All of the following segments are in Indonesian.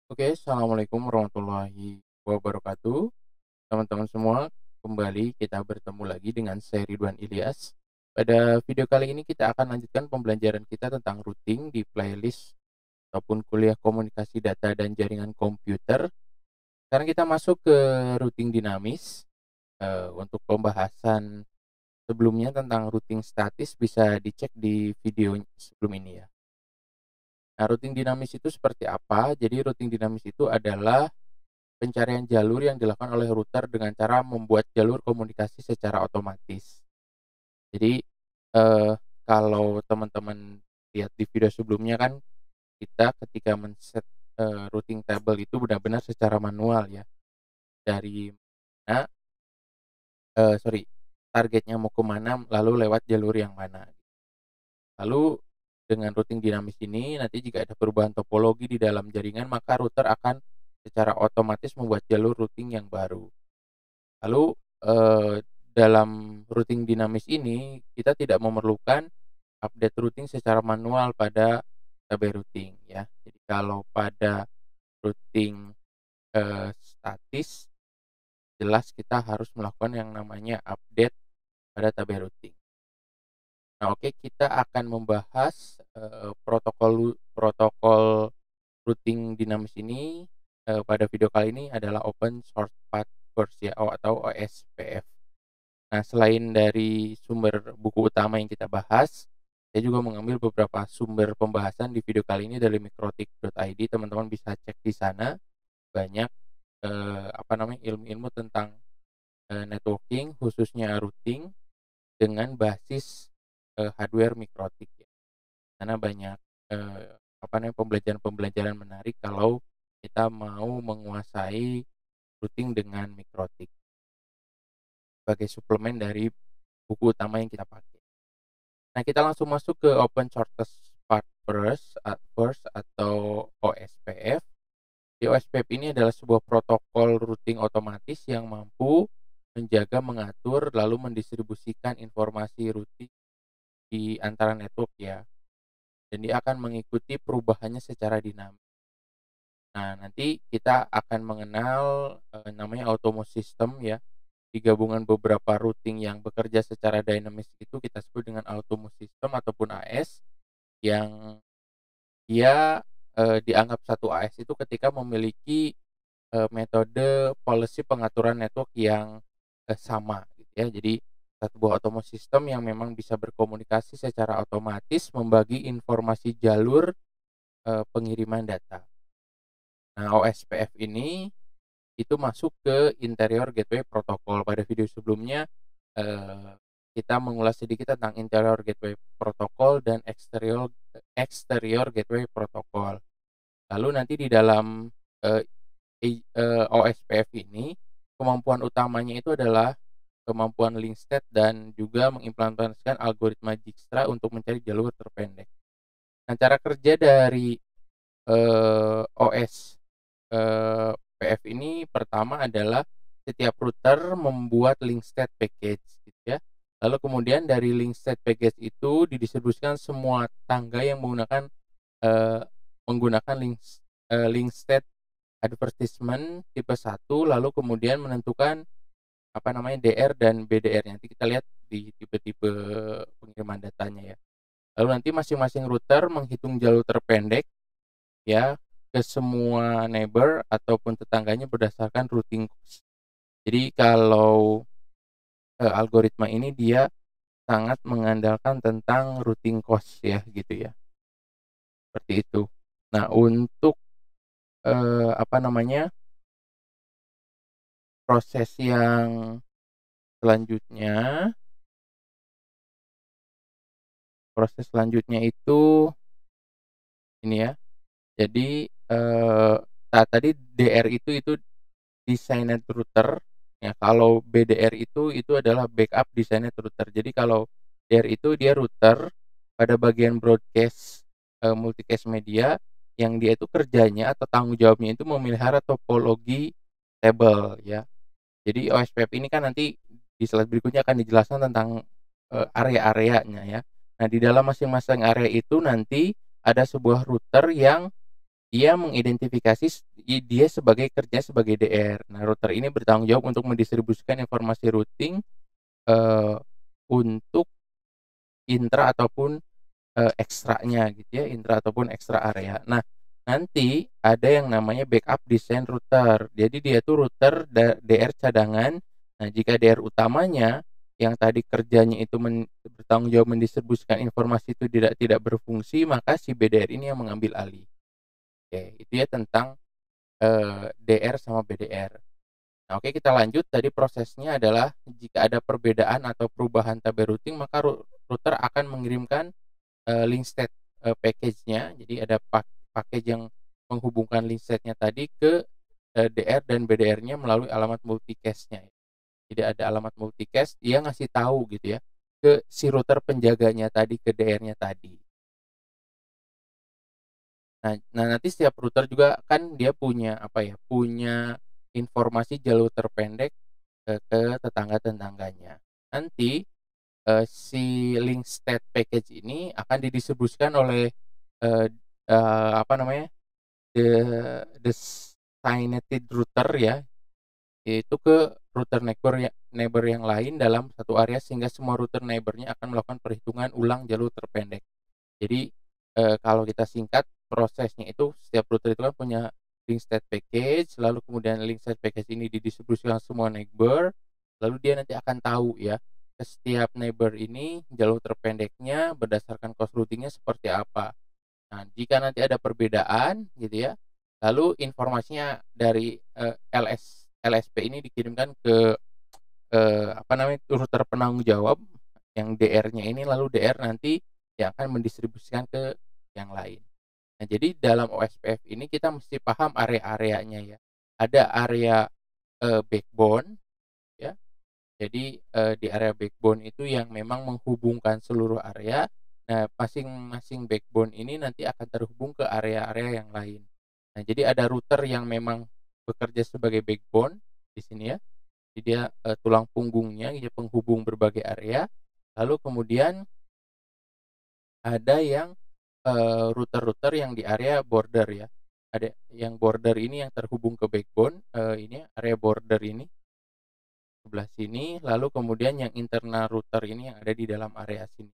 Oke, assalamualaikum warahmatullahi wabarakatuh. Teman-teman semua, kembali kita bertemu lagi dengan saya Ridwan Ilyas. Pada video kali ini kita akan lanjutkan pembelajaran kita tentang routing di playlist ataupun kuliah komunikasi data dan jaringan komputer. Sekarang kita masuk ke routing dinamis. Untuk pembahasan sebelumnya tentang routing statis bisa dicek di video sebelum ini ya. Nah, routing dinamis itu seperti apa? Jadi routing dinamis itu adalah pencarian jalur yang dilakukan oleh router dengan cara membuat jalur komunikasi secara otomatis. Jadi, kalau teman-teman lihat di video sebelumnya kan kita ketika men-set, routing table itu benar-benar secara manual ya, dari mana sorry, targetnya mau ke mana, lalu lewat jalur yang mana. Lalu dengan routing dinamis ini nanti jika ada perubahan topologi di dalam jaringan, maka router akan secara otomatis membuat jalur routing yang baru. Lalu, dalam routing dinamis ini, kita tidak memerlukan update routing secara manual pada tabel routing ya. Jadi kalau pada routing, statis, jelas kita harus melakukan yang namanya update pada tabel routing. Nah, oke, kita akan membahas, protokol routing dinamis ini, pada video kali ini adalah Open Short Path First ya, atau OSPF. Nah, selain dari sumber buku utama yang kita bahas, saya juga mengambil beberapa sumber pembahasan di video kali ini dari mikrotik.id. Teman-teman bisa cek di sana banyak, ilmu-ilmu tentang, networking, khususnya routing dengan basis, hardware mikrotik ya. Karena banyak, pembelajaran-pembelajaran menarik kalau kita mau menguasai routing dengan mikrotik sebagai suplemen dari buku utama yang kita pakai. Nah, kita langsung masuk ke Open Shortest Path First atau OSPF. Di OSPF ini adalah sebuah protokol routing otomatis yang mampu menjaga, mengatur, lalu mendistribusikan informasi routing di antara network ya. Dan dia akan mengikuti perubahannya secara dinamis. Nah, nanti kita akan mengenal, namanya Automo System ya. Di gabungan beberapa routing yang bekerja secara dinamis itu kita sebut dengan Automo System ataupun AS, yang dia, dianggap satu AS itu ketika memiliki, metode policy pengaturan network yang, sama gitu ya. Jadi satu buah Automo System yang memang bisa berkomunikasi secara otomatis membagi informasi jalur, pengiriman data. Nah, OSPF ini itu masuk ke interior gateway protokol. Pada video sebelumnya, eee, kita mengulas sedikit tentang interior gateway protokol dan exterior exterior gateway protokol. Lalu nanti di dalam, OSPF ini, kemampuan utamanya itu adalah kemampuan link state dan juga mengimplementasikan algoritma Dijkstra untuk mencari jalur terpendek. Nah, cara kerja dari, OS PF ini pertama adalah setiap router membuat link state package gitu ya. Lalu kemudian dari link state package itu didistribusikan semua tangga yang eee, menggunakan link state advertisement tipe 1, lalu kemudian menentukan DR dan BDR. Nanti kita lihat di tipe-tipe pengiriman datanya ya. Lalu nanti masing-masing router menghitung jalur terpendek ya, ke semua neighbor ataupun tetangganya berdasarkan routing cost. Jadi kalau, algoritma ini dia sangat mengandalkan tentang routing cost ya, gitu ya, seperti itu. Nah, untuk, apa namanya, proses yang selanjutnya proses selanjutnya itu ini ya, jadi, tadi DR itu designated router, ya kalau BDR itu adalah backup designated router. Jadi kalau DR itu dia router pada bagian broadcast, multicast media yang dia itu kerjanya atau tanggung jawabnya itu memelihara topologi table ya. Jadi OSPF ini kan nanti di slide berikutnya akan dijelaskan tentang, area-areanya ya. Nah, di dalam masing-masing area itu nanti ada sebuah router yang Dia mengidentifikasi dia sebagai kerja sebagai DR. Nah, router ini bertanggung jawab untuk mendistribusikan informasi routing, eee, untuk intra ataupun, ekstranya gitu ya, intra ataupun ekstra area. Nah, nanti ada yang namanya backup design router. Jadi dia tuh router DR cadangan. Nah, jika DR utamanya yang tadi kerjanya itu bertanggung jawab mendistribusikan informasi itu tidak berfungsi, maka si BDR ini yang mengambil alih. Oke, itu ya tentang DR sama BDR. Nah, oke, kita lanjut. Tadi prosesnya adalah jika ada perbedaan atau perubahan tabel routing, maka router akan mengirimkan, link state, package-nya. Jadi ada package yang menghubungkan link state-nya tadi ke, DR dan BDR-nya melalui alamat multicast-nya. Jadi ada alamat multicast, dia ngasih tahu gitu ya, ke si router penjaganya tadi, ke DR-nya tadi. Nah, nanti setiap router juga kan dia punya apa ya, punya informasi jalur terpendek, ke tetangga-tetangganya. Nanti, si link state package ini akan didistribusikan oleh, eee apa namanya, the designated router ya, yaitu ke router neighbor yang lain dalam satu area, sehingga semua router neighbor-nya akan melakukan perhitungan ulang jalur terpendek. Jadi, kalau kita singkat prosesnya itu, setiap router itu kan punya link state package, lalu kemudian link state package ini didistribusikan semua neighbor, lalu dia nanti akan tahu ya, ke setiap neighbor ini jalur terpendeknya berdasarkan cost routing-nya seperti apa. Nah, jika nanti ada perbedaan gitu ya, lalu informasinya dari, LSP ini dikirimkan ke, apa namanya, router penanggung jawab yang DR-nya ini, lalu DR nanti yang akan mendistribusikan ke yang lain. Nah, jadi dalam OSPF ini kita mesti paham area-areanya ya. Ada area, backbone ya. Jadi, di area backbone itu yang memang menghubungkan seluruh area. Nah, masing-masing backbone ini nanti akan terhubung ke area-area yang lain. Nah, jadi ada router yang memang bekerja sebagai backbone di sini ya. Jadi dia, tulang punggungnya, ya penghubung berbagai area. Lalu kemudian ada yang, router-router yang di area border ya. Ada yang border ini yang terhubung ke backbone, ini ya, area border ini, sebelah sini, lalu kemudian yang internal router ini yang ada di dalam area sini.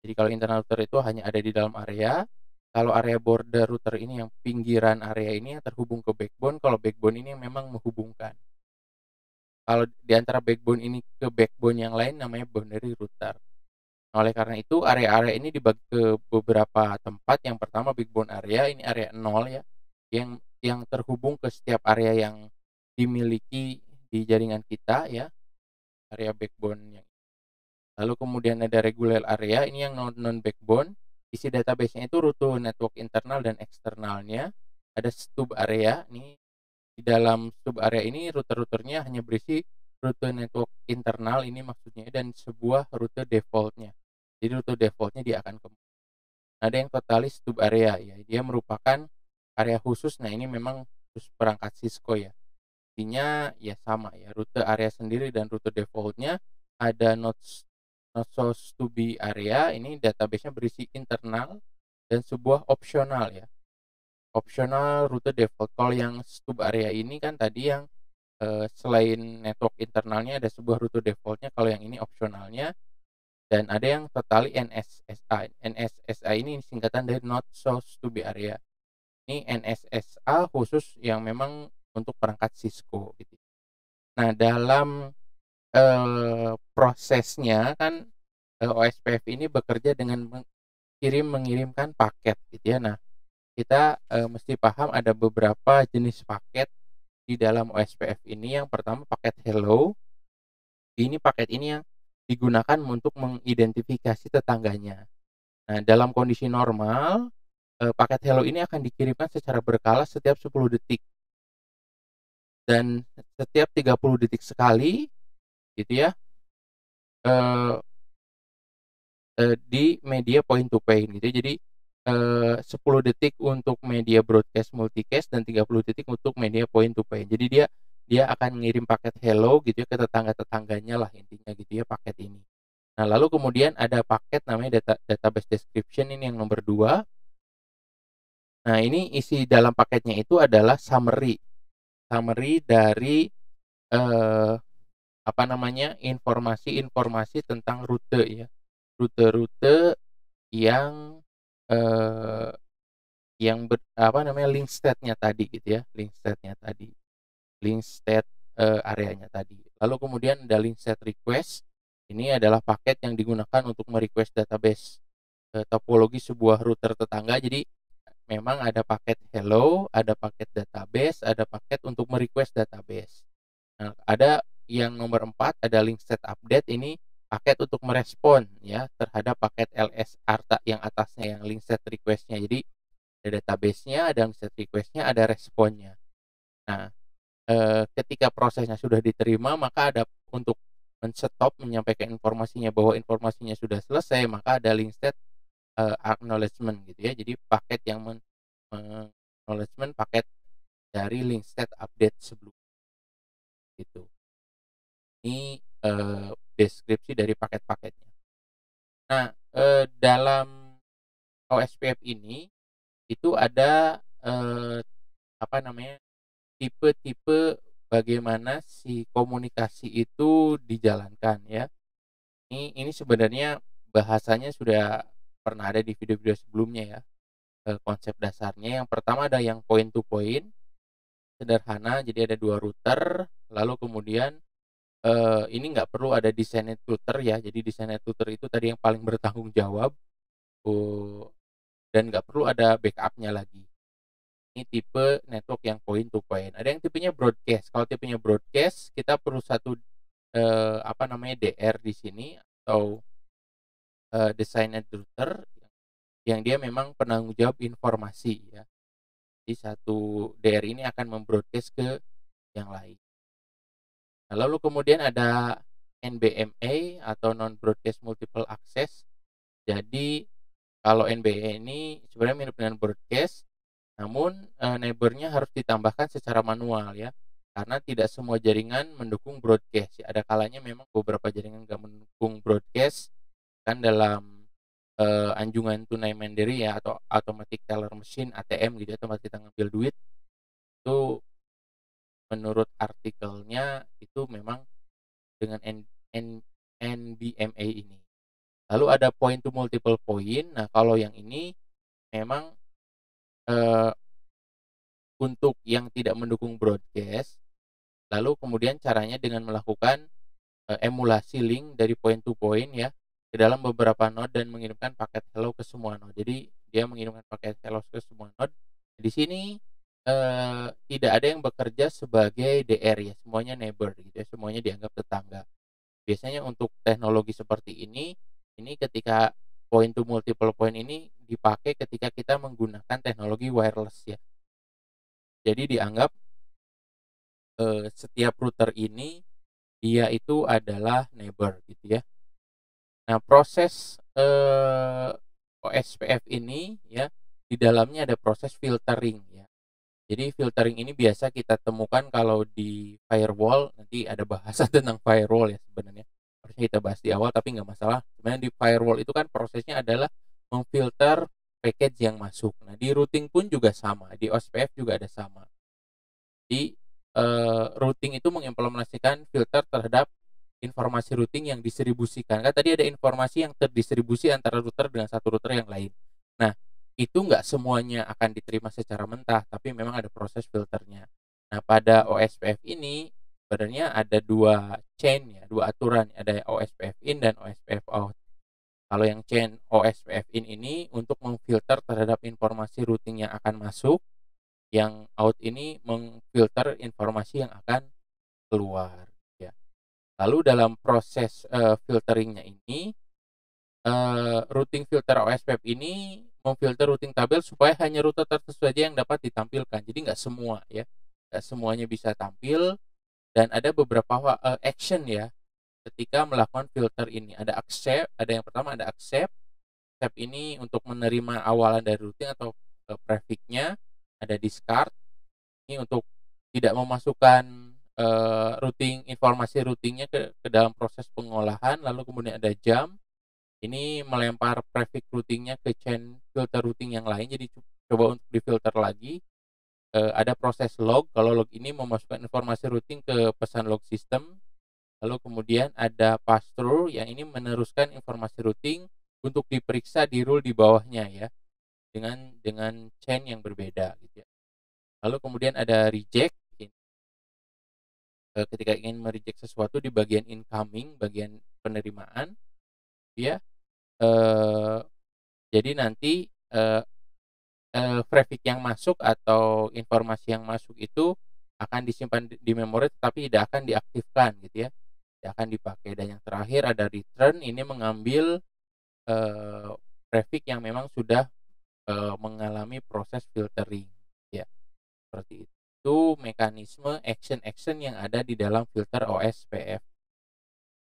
Jadi kalau internal router itu hanya ada di dalam area, kalau area border router ini yang pinggiran area ini yang terhubung ke backbone, kalau backbone ini yang memang menghubungkan. Kalau di antara backbone ini ke backbone yang lain namanya boundary router. Nah, oleh karena itu area-area ini dibagi ke beberapa tempat. Yang pertama backbone area, ini area 0 ya, yang terhubung ke setiap area yang dimiliki di jaringan kita ya, area backbone-nya. Lalu kemudian ada regular area, ini yang non backbone. Isi database-nya itu rute network internal dan eksternalnya. Ada stub area, ini di dalam stub area ini router-routernya hanya berisi rute network internal ini maksudnya, dan sebuah rute default-nya. Jadi rute default-nya dia akan ke. Ada yang totalis stub area ya, dia merupakan area khusus. Nah, ini memang khusus perangkat Cisco ya. Intinya ya sama ya, rute area sendiri dan rute default-nya. Ada not supposed to be area, ini database-nya berisi internal dan sebuah opsional ya. Opsional rute default. Kalau yang stub area ini kan tadi yang, selain network internalnya ada sebuah rute default-nya, kalau yang ini opsionalnya. Dan ada yang totally NSSA. NSSA ini singkatan dari not supposed to be area. Ini NSSA khusus yang memang untuk perangkat Cisco gitu. Nah, dalam, prosesnya kan, OSPF ini bekerja dengan mengirimkan paket gitu ya. Nah, kita, mesti paham ada beberapa jenis paket di dalam OSPF ini. Yang pertama paket hello. Ini paket ini yang digunakan untuk mengidentifikasi tetangganya. Nah, dalam kondisi normal, paket hello ini akan dikirimkan secara berkala setiap 10 detik, dan setiap 30 detik sekali gitu ya, eee di media point to point gitu ya. Jadi, 10 detik untuk media broadcast multicast dan 30 detik untuk media point to point. Jadi dia dia akan ngirim paket hello gitu ya ke tetangga-tetangganya lah intinya gitu ya, paket ini. Nah, lalu kemudian ada paket namanya database description, ini yang nomor 2. Nah, ini isi dalam paketnya itu adalah summary, summary dari, eee, apa namanya, informasi-informasi tentang rute ya, rute-rute yang, eee, yang apa namanya, link state-nya tadi gitu ya, link state-nya tadi, link state, areanya tadi. Lalu kemudian ada link state request, ini adalah paket yang digunakan untuk me-request database, topologi sebuah router tetangga. Jadi memang ada paket hello, ada paket database, ada paket untuk me-request database. Nah, ada yang nomor 4 ada link state update, ini paket untuk merespon ya terhadap paket LS ARTA yang atasnya, yang link state request-nya. Jadi ada database-nya, ada link state request-nya, ada responnya. Nah, ketika prosesnya sudah diterima, maka ada untuk men-stop, menyampaikan informasinya bahwa informasinya sudah selesai, maka ada link state, acknowledgement gitu ya. Jadi paket yang acknowledgement paket dari link state update sebelum itu. Ini, deskripsi dari paket-paketnya. Nah, dalam OSPF ini, itu ada, apa namanya, tipe-tipe bagaimana si komunikasi itu dijalankan ya. Ini sebenarnya bahasanya sudah pernah ada di video-video sebelumnya ya, konsep dasarnya. Yang pertama ada yang point to point, sederhana, jadi ada 2 router, lalu kemudian, ini nggak perlu ada designated router ya, jadi designated router itu tadi yang paling bertanggung jawab, dan nggak perlu ada backup-nya lagi. Ini tipe network yang point to point. Ada yang tipenya broadcast. Kalau tipenya broadcast, kita perlu satu, apa namanya, DR di sini atau, designated router yang dia memang penanggung jawab informasi ya. Jadi satu DR ini akan membroadcast ke yang lain. Nah, lalu kemudian ada NBMA atau non broadcast multiple access. Jadi kalau NBA ini sebenarnya mirip dengan broadcast, namun, neighbor-nya harus ditambahkan secara manual ya, karena tidak semua jaringan mendukung broadcast ya. Ada kalanya memang beberapa jaringan nggak mendukung broadcast, kan dalam, anjungan tunai mandiri ya atau automatic teller machine ATM gitu ya, tempat kita ngambil duit, itu menurut artikelnya itu memang dengan NBMA ini. Lalu ada point to multiple point. Nah, kalau yang ini memang, eee, untuk yang tidak mendukung broadcast, lalu kemudian caranya dengan melakukan, emulasi link dari point to point ya, ke dalam beberapa node dan mengirimkan paket hello ke semua node. Jadi dia mengirimkan paket hello ke semua node. Di sini, tidak ada yang bekerja sebagai DR ya, semuanya neighbor gitu ya, semuanya dianggap tetangga. Biasanya untuk teknologi seperti ini ketika point to multiple point ini dipakai ketika kita menggunakan teknologi wireless ya. Jadi dianggap, setiap router ini dia itu adalah neighbor gitu ya. Nah, proses, OSPF ini ya, di dalamnya ada proses filtering ya. Jadi filtering ini biasa kita temukan kalau di firewall, nanti ada bahasa tentang firewall ya sebenarnya. Harusnya kita bahas di awal tapi nggak masalah. Sebenarnya di firewall itu kan prosesnya adalah memfilter package yang masuk. Nah, di routing pun juga sama, di OSPF juga ada sama. Di, routing itu mengimplementasikan filter terhadap informasi routing yang distribusikan. Kan tadi ada informasi yang terdistribusi antara router dengan satu router yang lain. Nah, itu nggak semuanya akan diterima secara mentah, tapi memang ada proses filternya. Nah, pada OSPF ini sebenarnya ada 2 chain ya, 2 aturan, ada OSPF in dan OSPF out. Kalau yang chain OSPF in ini untuk memfilter terhadap informasi routing yang akan masuk, yang out ini mengfilter informasi yang akan keluar ya. Lalu dalam proses, filteringnya ini, routing filter OSPF ini memfilter routing tabel supaya hanya rute tertentu saja yang dapat ditampilkan. Jadi nggak semua ya, nggak semuanya bisa tampil dan ada beberapa, action ya ketika melakukan filter ini. Ada accept, ada yang pertama ada accept. Accept ini untuk menerima awalan dari routing atau, prefix-nya. Ada discard, ini untuk tidak memasukkan, routing informasi routingnya ke dalam proses pengolahan. Lalu kemudian ada jump, ini melempar prefix routingnya ke chain filter routing yang lain. Jadi coba untuk difilter lagi, ada proses log, kalau log ini memasukkan informasi routing ke pesan log system, lalu kemudian ada pass through yang ini meneruskan informasi routing untuk diperiksa di rule di bawahnya ya, dengan chain yang berbeda gitu ya. Lalu kemudian ada reject, ketika ingin me-reject sesuatu di bagian incoming, bagian penerimaan, ya, eee, jadi nanti, traffic yang masuk atau informasi yang masuk itu akan disimpan di memori tetapi tidak akan diaktifkan gitu ya, tidak akan dipakai. Dan yang terakhir ada return, ini mengambil, eee, traffic yang memang sudah, mengalami proses filtering ya, seperti itu mekanisme action-action yang ada di dalam filter OSPF.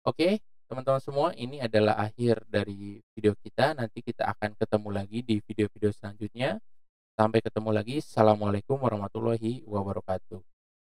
Oke, teman-teman semua, ini adalah akhir dari video kita. Nanti kita akan ketemu lagi di video-video selanjutnya. Sampai ketemu lagi. Assalamualaikum warahmatullahi wabarakatuh.